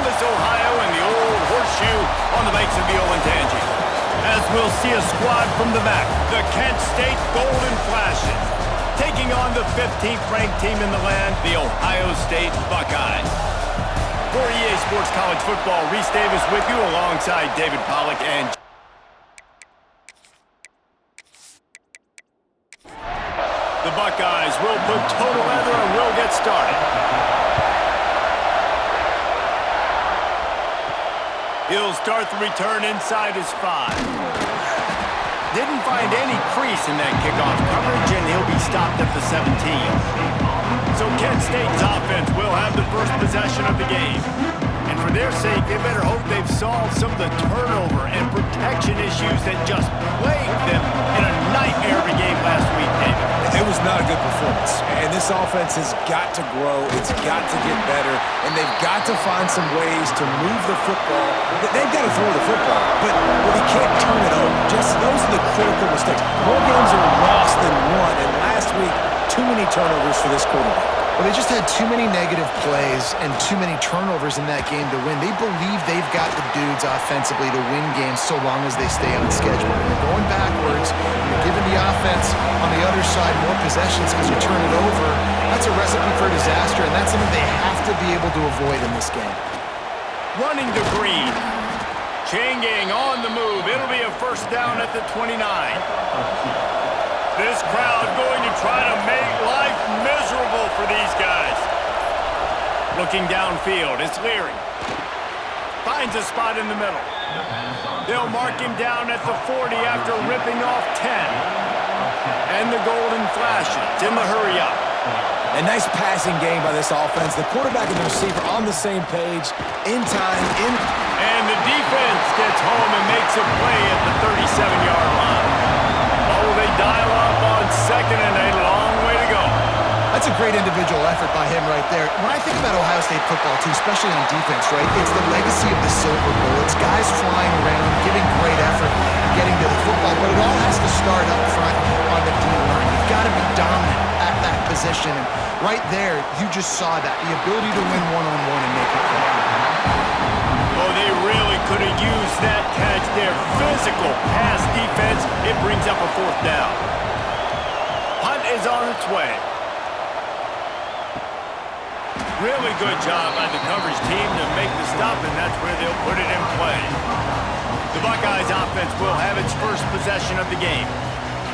Columbus, Ohio, in the old horseshoe on the banks of the Olentangy. As we'll see a squad from the back, the Kent State Golden Flashes, taking on the 15th ranked team in the land, the Ohio State Buckeyes. For EA Sports College Football, Reese Davis with you alongside David Pollack and the Buckeyes will put total leather and will get started. He'll start the return inside his 5. Didn't find any crease in that kickoff coverage, and he'll be stopped at the 17. So Kent State's offense will have the first possession of the game. And for their sake, they better hope they've solved some of the turnover and protection issues that just plagued them in a nightmare of a game last week, David. It was not a good performance. And this offense has got to grow. It's got to get better. And they've got to find some ways to move the football. They've got to throw the football, but they can't turn it over. Just those are the critical mistakes. More games are lost than won. And last week, too many turnovers for this quarterback. Well, they just had too many negative plays and too many turnovers in that game to win. They believe they've got the dudes offensively to win games so long as they stay on schedule. When you're going backwards, you're giving the offense on the other side more possessions because you turn it over. That's a recipe for disaster, and that's something they have to be able to avoid in this game. Running to Green. Chain gang on the move. It'll be a first down at the 29. This crowd going to try to make life miserable for these guys. Looking downfield, it's Leary. Finds a spot in the middle. They'll mark him down at the 40 after ripping off 10. And the Golden Flashes in the hurry-up. A nice passing game by this offense. The quarterback and the receiver on the same page, in time, in... And the defense gets home and makes a play at the 37-yard line. Oh, they dial up on second and a long way to go. That's a great individual effort by him right there. When I think about Ohio State football, too, especially on defense, right, it's the legacy of the silver bullets, guys flying around, giving great effort, and getting to the football, but it all has to start up front on the D-line. You've got to be dominant at that position, and right there, you just saw that, the ability to win one-on-one and make it play. Oh, they really could have used that catch there. Physical pass defense. It brings up a fourth down. Punt is on its way. Really good job by the coverage team to make the stop, and that's where they'll put it in play. The Buckeyes offense will have its first possession of the game.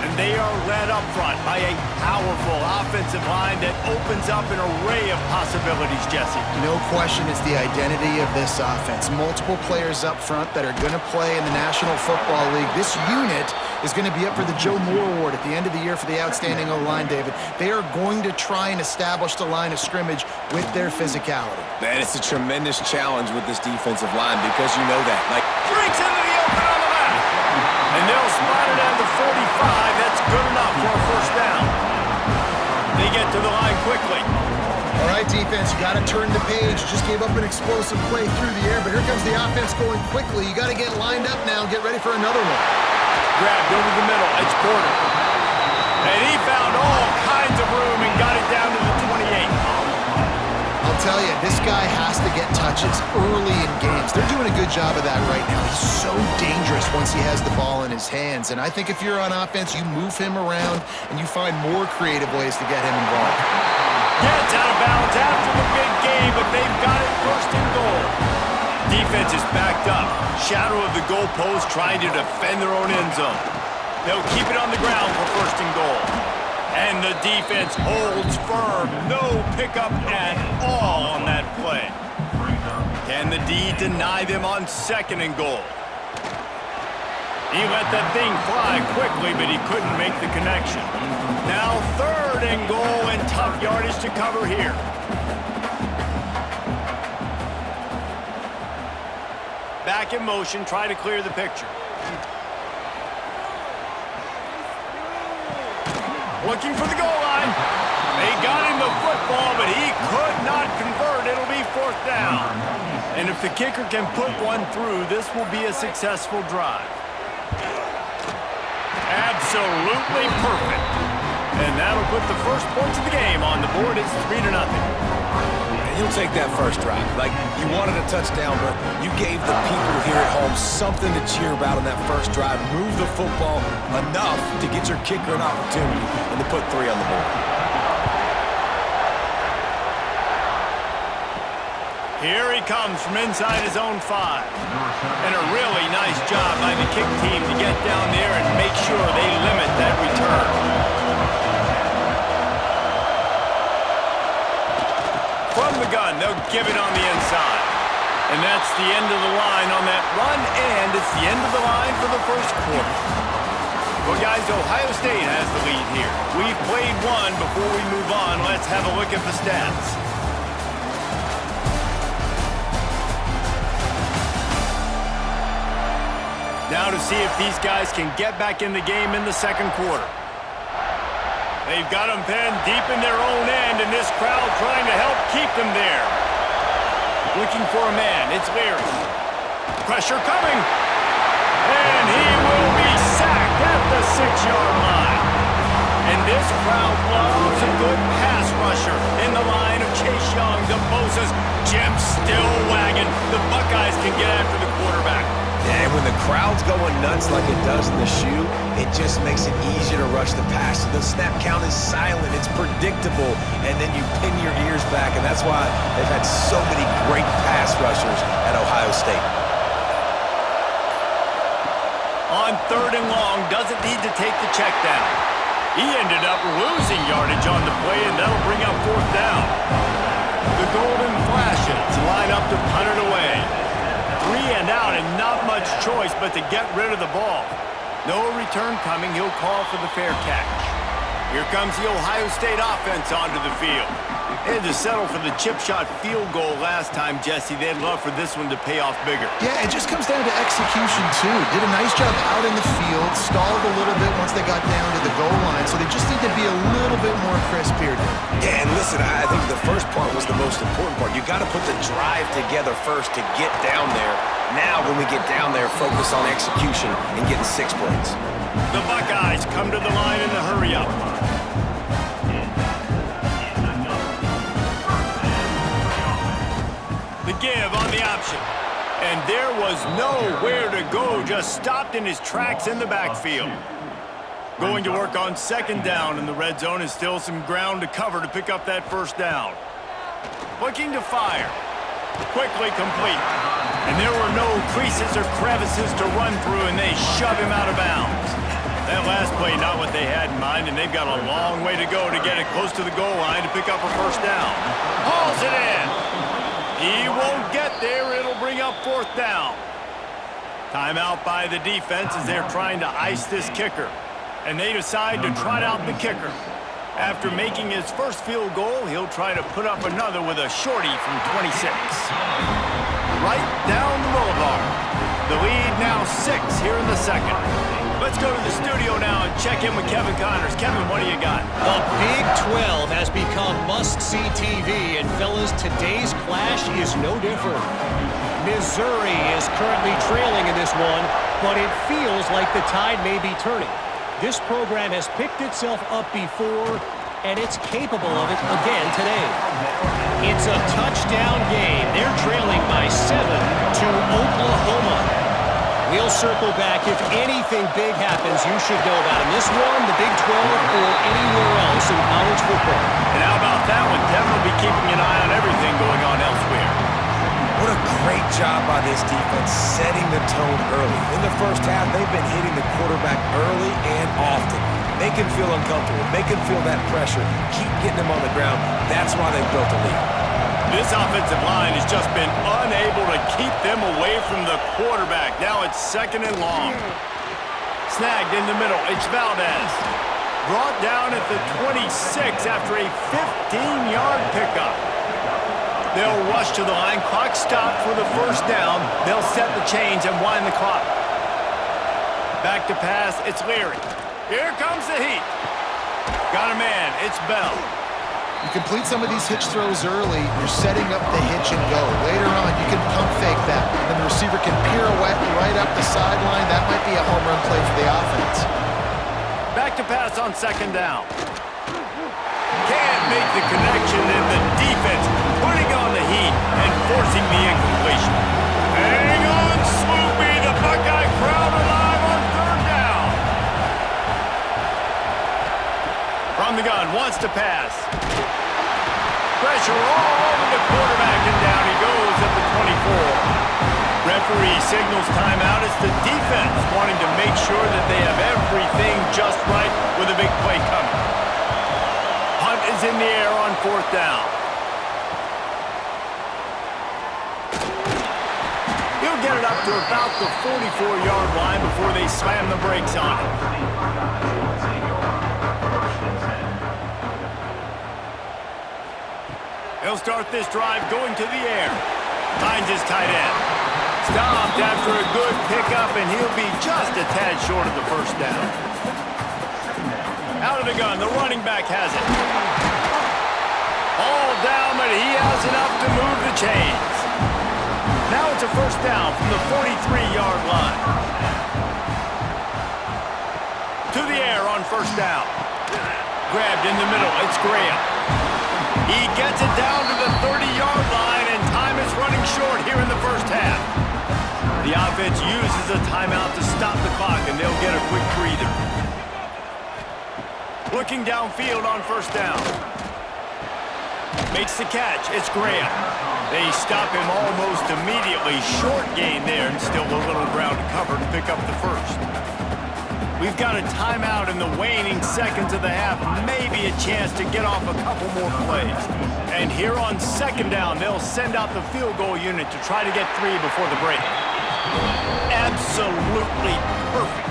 And they are led up front by a powerful offensive line that opens up an array of possibilities, Jesse. No question it's the identity of this offense. Multiple players up front that are going to play in the National Football League. This unit is going to be up for the Joe Moore Award at the end of the year for the outstanding O-line, David. They are going to try and establish the line of scrimmage with their physicality. Man, it's a tremendous challenge with this defensive line because you know that. Breaks into the open on the left. And they'll spot it at the 45. That's good enough for a first down. They get to the line quickly. All right, defense, you got to turn the page. Just gave up an explosive play through the air, but here comes the offense going quickly. You got to get lined up now and get ready for another one. Grabbed over the middle. It's Porter. And he found all kinds of room and got it down to the 28. I'll tell you, this guy has to get touches early in games. They're doing a good job of that right now. He's so dangerous once he has the ball in his hands. And I think if you're on offense, you move him around and you find more creative ways to get him involved. Gets out of bounds after the big game, but they've got it first and goal. Defense is backed up. Shadow of the goalpost trying to defend their own end zone. They'll keep it on the ground for first and goal. And the defense holds firm. No pickup at all on that play. Can the D deny them on second and goal? He let that thing fly quickly, but he couldn't make the connection. Now third and goal and tough yardage to cover here. Back in motion, try to clear the picture. Looking for the goal line. They got him the football, but he could not convert. It'll be fourth down. And if the kicker can put one through, this will be a successful drive. Absolutely perfect. And that'll put the first points of the game on the board. It's 3-0. He'll take that first drive. Like, you wanted a touchdown, but you gave the people here at home something to cheer about on that first drive. Move the football enough to get your kicker an opportunity and to put 3 on the board. Here he comes from inside his own 5. And a really nice job by the kick team to get down there and make sure they limit that return. From the gun, they'll give it on the inside. And that's the end of the line on that run, and it's the end of the line for the first quarter. Well, guys, Ohio State has the lead here. We've played one. Before we move on, let's have a look at the stats. Now to see if these guys can get back in the game in the second quarter. They've got them pinned deep in their own end, and this crowd trying to help keep them there. Looking for a man. It's Leary. Pressure coming. And he will be sacked at the 6-yard line. And this crowd loves a good pass rusher in the line of Chase Young, the Moses, Jim still wagging. The Buckeyes can get after the quarterback. And when the crowd's going nuts like it does in the shoe, it just makes it easier to rush the pass. The snap count is silent. It's predictable. And then you pin your ears back. And that's why they've had so many great pass rushers at Ohio State. On 3rd and long, doesn't need to take the check down. He ended up losing yardage on the play, and that'll bring up 4th down. The Golden Flashes line up to punt it away. 3 and out, and not much choice but to get rid of the ball. No return coming. He'll call for the fair catch. Here comes the Ohio State offense onto the field. They had to settle for the chip shot field goal last time, Jesse. They'd love for this one to pay off bigger. Yeah, it just comes down to execution, too. Did a nice job out in the field, stalled a little bit once they got down to the goal line, so they just need to be a little bit more crisp here. Yeah, and listen, I think the first part was the most important part. You got to put the drive together first to get down there. Now, when we get down there, focus on execution and getting 6 points. The Buckeyes come to the line in the hurry-up. The give on the option. And there was nowhere to go, just stopped in his tracks in the backfield. Going to work on 2nd down, and the red zone is still some ground to cover to pick up that 1st down. Looking to fire. Quickly complete. And there were no creases or crevices to run through, and they shove him out of bounds. That last play, not what they had in mind, and they've got a long way to go to get it close to the goal line to pick up a 1st down. Hauls it in. He won't get there. It'll bring up 4th down. Timeout by the defense as they're trying to ice this kicker. And they decide to trot out the kicker. After making his first field goal, he'll try to put up another with a shorty from 26. Right down the boulevard. The lead now 6 here in the second. Let's go to the studio now and check in with Kevin Connors. Kevin, what do you got? The Big 12 has become must-see TV, and fellas, today's clash is no different. Missouri is currently trailing in this one, but it feels like the tide may be turning. This program has picked itself up before, and it's capable of it again today. It's a touchdown game. They're trailing by 7 to Oklahoma. We'll circle back. If anything big happens, you should know about it. This one, the Big 12, or anywhere else in college football. And how about that one? Devin will be keeping an eye on everything going on elsewhere. What a great job by this defense setting the tone early. In the first half, they've been hitting the quarterback early and often. Make him feel uncomfortable. Make him feel that pressure. Keep getting him on the ground. That's why they've built a lead. This offensive line has just been unable to keep them away from the quarterback. Now it's 2nd and long. Snagged in the middle. It's Valdez. Brought down at the 26 after a 15-yard pickup. They'll rush to the line. Clock stopped for the 1st down. They'll set the chains and wind the clock. Back to pass. It's Leary. Here comes the heat. Got a man. It's Bell. You complete some of these hitch throws early, you're setting up the hitch and go. Later on, you can pump fake that. And the receiver can pirouette right up the sideline. That might be a home run play for the offense. Back to pass on 2nd down. Can't make the connection, and the defense putting on They're all over the quarterback, and down he goes at the 24. Referee signals timeout. It's the defense wanting to make sure that they have everything just right with a big play coming. Hunt is in the air on 4th down. He'll get it up to about the 44-yard line before they slam the brakes on it. He'll start this drive going to the air. Finds his tight end. Stopped after a good pickup, and he'll be just a tad short of the 1st down. Out of the gun, the running back has it. All down, but he has enough to move the chains. Now it's a 1st down from the 43-yard line. To the air on 1st down. Grabbed in the middle, it's Graham. He gets it down to the 30-yard line, and time is running short here in the 1st half. The offense uses a timeout to stop the clock, and they'll get a quick breather. Looking downfield on 1st down. Makes the catch. It's Graham. They stop him almost immediately. Short gain there, and still a little ground to cover to pick up the 1st. We've got a timeout in the waning seconds of the half. Maybe a chance to get off a couple more plays. And here on 2nd down, they'll send out the field goal unit to try to get 3 before the break. Absolutely perfect.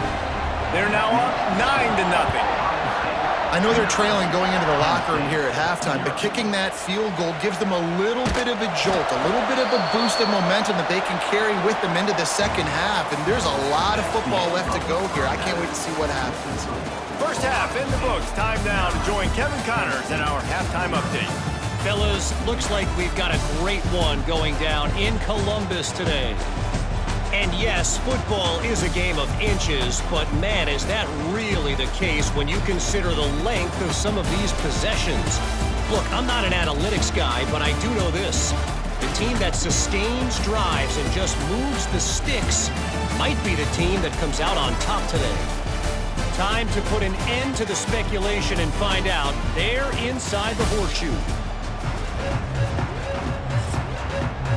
They're now up 9-0. I know they're trailing going into the locker room here at halftime, but kicking that field goal gives them a little bit of a jolt, a little bit of a boost of momentum that they can carry with them into the 2nd half. And there's a lot of football left to go here. I can't wait to see what happens. 1st half in the books. Time now to join Kevin Connors in our halftime update. Fellas, looks like we've got a great one going down in Columbus today. And yes, football is a game of inches, but man, is that really the case when you consider the length of some of these possessions. Look, I'm not an analytics guy, but I do know this. The team that sustains drives and just moves the sticks might be the team that comes out on top today. Time to put an end to the speculation and find out. They're inside the horseshoe.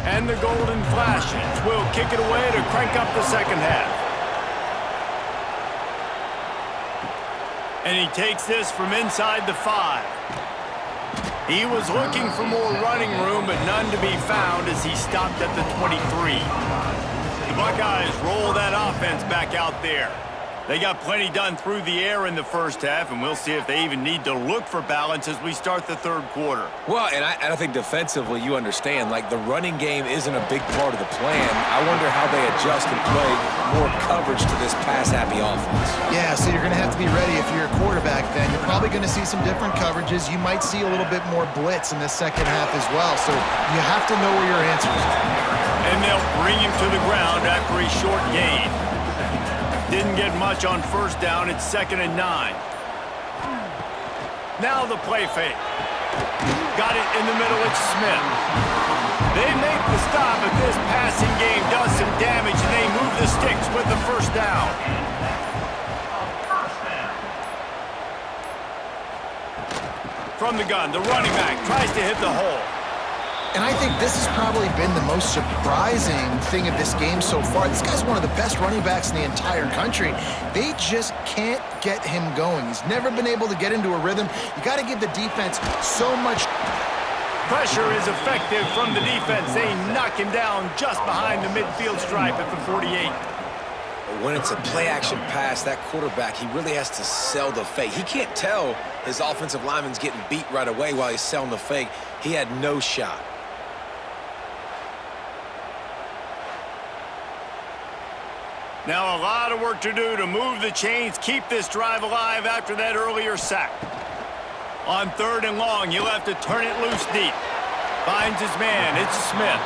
And the golden flashes will kick it away to crank up the 2nd half. And he takes this from inside the 5. He was looking for more running room, but none to be found as he stopped at the 23. The Buckeyes roll that offense back out there. They got plenty done through the air in the 1st half, and we'll see if they even need to look for balance as we start the 3rd quarter. Well, and I think defensively, you understand, like the running game isn't a big part of the plan. I wonder how they adjust and play more coverage to this pass-happy offense. Yeah, so you're going to have to be ready if you're a quarterback then. You're probably going to see some different coverages. You might see a little bit more blitz in the 2nd half as well, so you have to know where your answers are. And they'll bring him to the ground after a short gain. Didn't get much on 1st down. It's 2nd and 9. Now the play fake. Got it in the middle. It's Smith. They make the stop, but this passing game does some damage, and they move the sticks with the 1st down. From the gun, the running back tries to hit the hole. And I think this has probably been the most surprising thing of this game so far. This guy's one of the best running backs in the entire country. They just can't get him going. He's never been able to get into a rhythm. You got to give the defense so much. Pressure is effective from the defense. They knock him down just behind the midfield stripe at the 48. When it's a play-action pass, that quarterback, he really has to sell the fake. He can't tell his offensive lineman's getting beat right away while he's selling the fake. He had no shot. Now a lot of work to do to move the chains, keep this drive alive after that earlier sack. On 3rd and long, he'll have to turn it loose deep. Finds his man, it's Smith.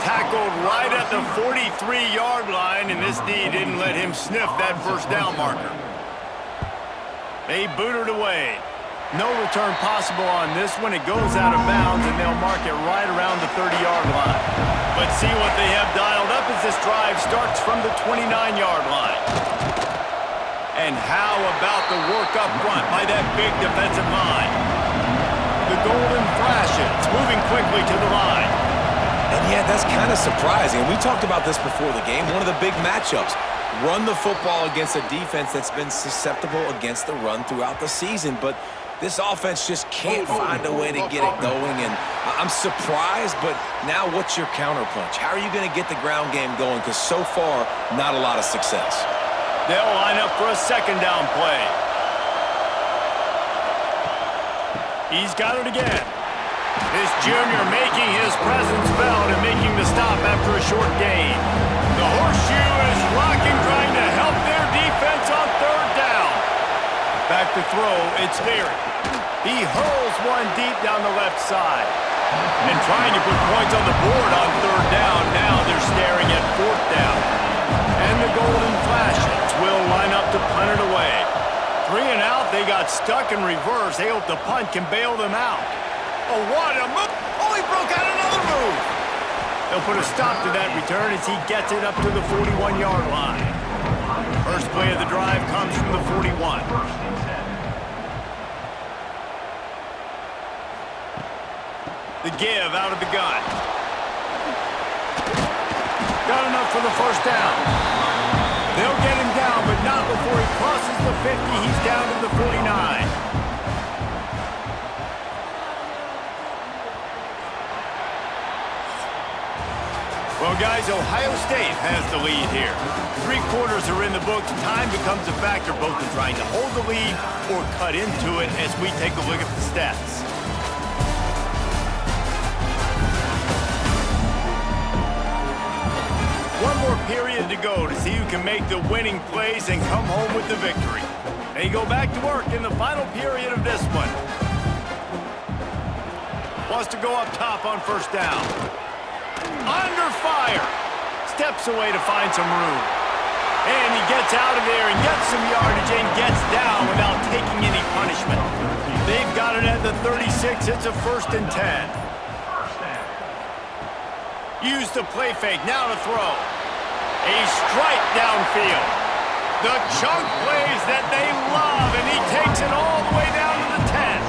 Tackled right at the 43-yard line, and this D didn't let him sniff that 1st down marker. They boot it away. No return possible on this one. It goes out of bounds, and they'll mark it right around the 30-yard line. But see what they have dialed up as this drive starts from the 29-yard line. And how about the work up front by that big defensive line? The the golden flashes, moving quickly to the line. And yeah, that's kind of surprising. We talked about this before the game. One of the big matchups. Run the football against a defense that's been susceptible against the run throughout the season. But this offense just can't find a way to get it going. And I'm surprised, but now what's your counterpunch? How are you going to get the ground game going? Because so far, not a lot of success. They'll line up for a second down play. He's got it again. This junior making his presence felt and making the stop after a short gain. The horseshoe is rocking, trying to help their defense on third down. Back to throw, it's Leary. He hurls one deep down the left side. And trying to put points on the board on third down. Now they're staring at fourth down. And the golden flashes will line up to punt it away. 3 and out, they got stuck in reverse. They hope the punt can bail them out. Oh, what a move! Oh, he broke out another move! They'll put a stop to that return as he gets it up to the 41-yard line. First play of the drive comes from the 41. The give out of the gun. Got enough for the first down. They'll get him down, but not before he crosses the 50. He's down to the 49. Well, guys, Ohio State has the lead here. 3 quarters are in the books. Time becomes a factor both in trying to hold the lead or cut into it as we take a look at the stats. One more period to go to see who can make the winning plays and come home with the victory. They go back to work in the final period of this one. Wants to go up top on first down. Under fire. Steps away to find some room. And he gets out of there and gets some yardage and gets down without taking any punishment. They've got it at the 36. It's a 1st and 10. Use the play fake. Now to throw. A strike downfield. The chunk plays that they love, and he takes it all the way down to the 10.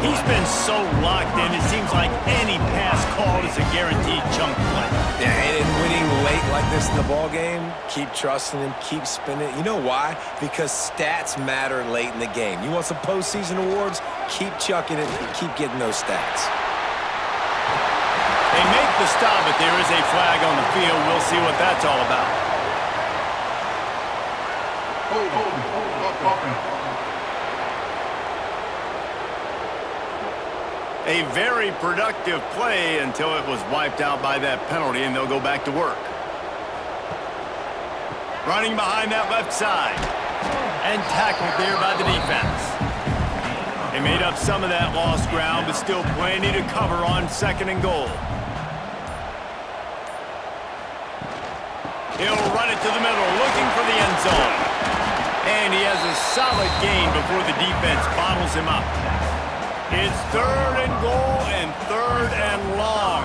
He's been so locked in, it seems like any pass called is a guaranteed chunk play. Yeah, and winning late like this in the ball game, keep trusting him, keep spinning. You know why? Because stats matter late in the game. You want some postseason awards? Keep chucking it, keep getting those stats. They make the stop, but there is a flag on the field. We'll see what that's all about. A very productive play until it was wiped out by that penalty, and they'll go back to work. Running behind that left side. And tackled there by the defense. They made up some of that lost ground, but still plenty to cover on 2nd and goal. He'll run it to the middle, looking for the end zone. And he has a solid gain before the defense bottles him up. It's 3rd and goal and 3rd and long.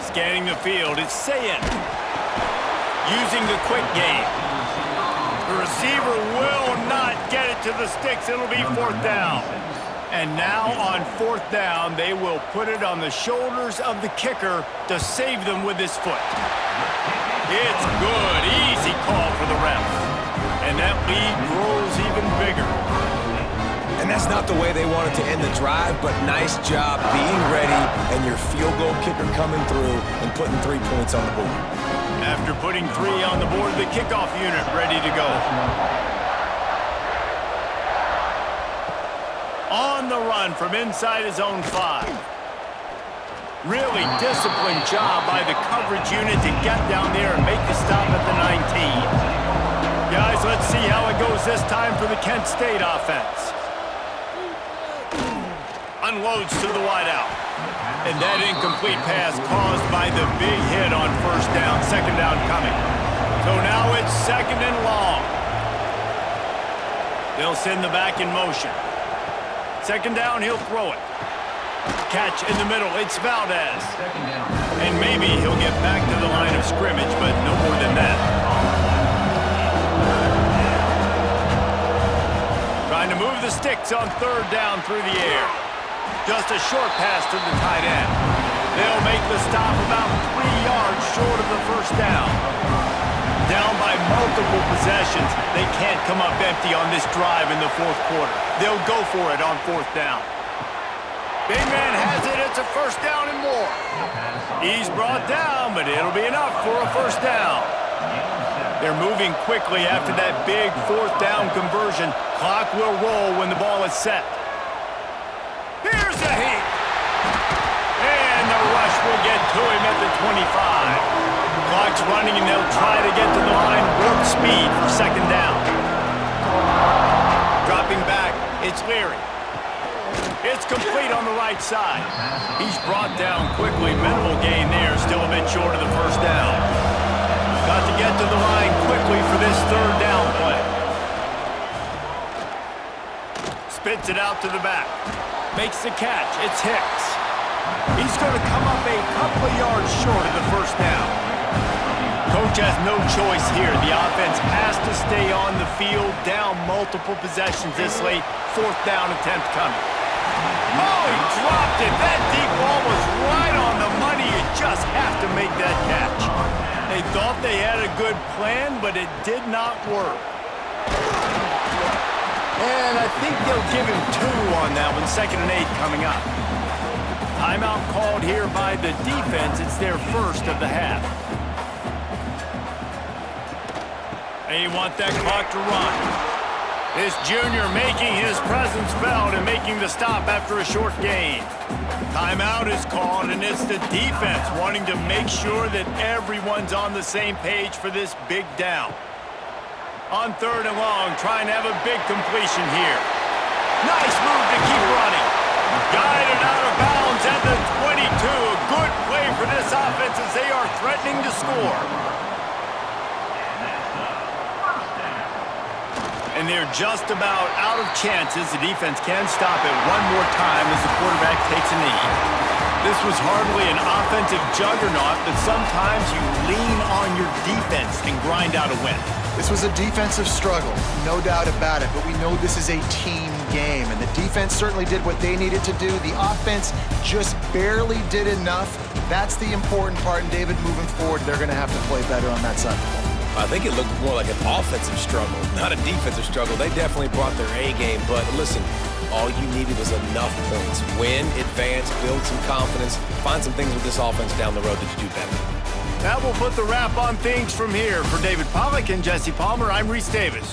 Scanning the field, it's Sayin. Using the quick game. The receiver will not get it to the sticks. It'll be 4th down. And now on 4th down, they will put it on the shoulders of the kicker to save them with his foot. It's good. Easy call for the refs. And that lead grows even bigger. And that's not the way they wanted to end the drive, but nice job being ready and your field goal kicker coming through and putting 3 points on the board. After putting 3 on the board, the kickoff unit ready to go. On the run from inside his own 5. Really disciplined job by the coverage unit to get down there and make the stop at the 19. Guys, let's see how it goes this time for the Kent State offense. Unloads to the wideout. And that incomplete pass caused by the big hit on 1st down, 2nd down coming. So now it's 2nd and long. They'll send the back in motion. 2nd down, he'll throw it. Catch in the middle, it's Valdez. And maybe he'll get back to the line of scrimmage, but no more than that. Trying to move the sticks on 3rd down through the air. Just a short pass to the tight end. They'll make the stop about 3 yards short of the first down. Down by multiple possessions, they can't come up empty on this drive in the fourth quarter. They'll go for it on fourth down. Big man has it. It's a first down and more. He's brought down, but it'll be enough for a first down. They're moving quickly after that big fourth down conversion. Clock will roll when the ball is set. Here's a heat. And the rush will get to him at the 25. Clock's running, and they'll try to get to the line. Warp speed for second down. Dropping back, it's Leary. It's complete on the right side. He's brought down quickly. Minimal gain there, still a bit short of the first down. Got to get to the line quickly for this third down play. Spits it out to the back. Makes the catch. It's Hicks. He's going to come up a couple of yards short of the first down. Coach has no choice here. The offense has to stay on the field, down multiple possessions this late. Fourth down attempt coming. Oh, he dropped it. That deep ball was right on the money. You just have to make that catch. They thought they had a good plan, but it did not work. And I think they'll give him 2 on that one. 2nd and 8 coming up. Timeout called here by the defense. It's their first of the half. They want that clock to run. This junior making his presence felt and making the stop after a short gain. Timeout is called, and it's the defense wanting to make sure that everyone's on the same page for this big down. On 3rd and long, trying to have a big completion here. Nice move to keep running. Guided out of bounds at the 22. A good play for this offense as they are threatening to score. And they're just about out of chances. The defense can stop it one more time as the quarterback takes a knee. This was hardly an offensive juggernaut, but sometimes you lean on your defense and grind out a win. This was a defensive struggle, no doubt about it, but we know this is a team game, and the defense certainly did what they needed to do. The offense just barely did enough. That's the important part, and David, moving forward, they're going to have to play better on that side of the ball. I think it looked more like an offensive struggle, not a defensive struggle. They definitely brought their A game, but listen, all you needed was enough points. Win, advance, build some confidence, find some things with this offense down the road that you do better. That will put the wrap on things from here. For David Pollack and Jesse Palmer, I'm Reese Davis.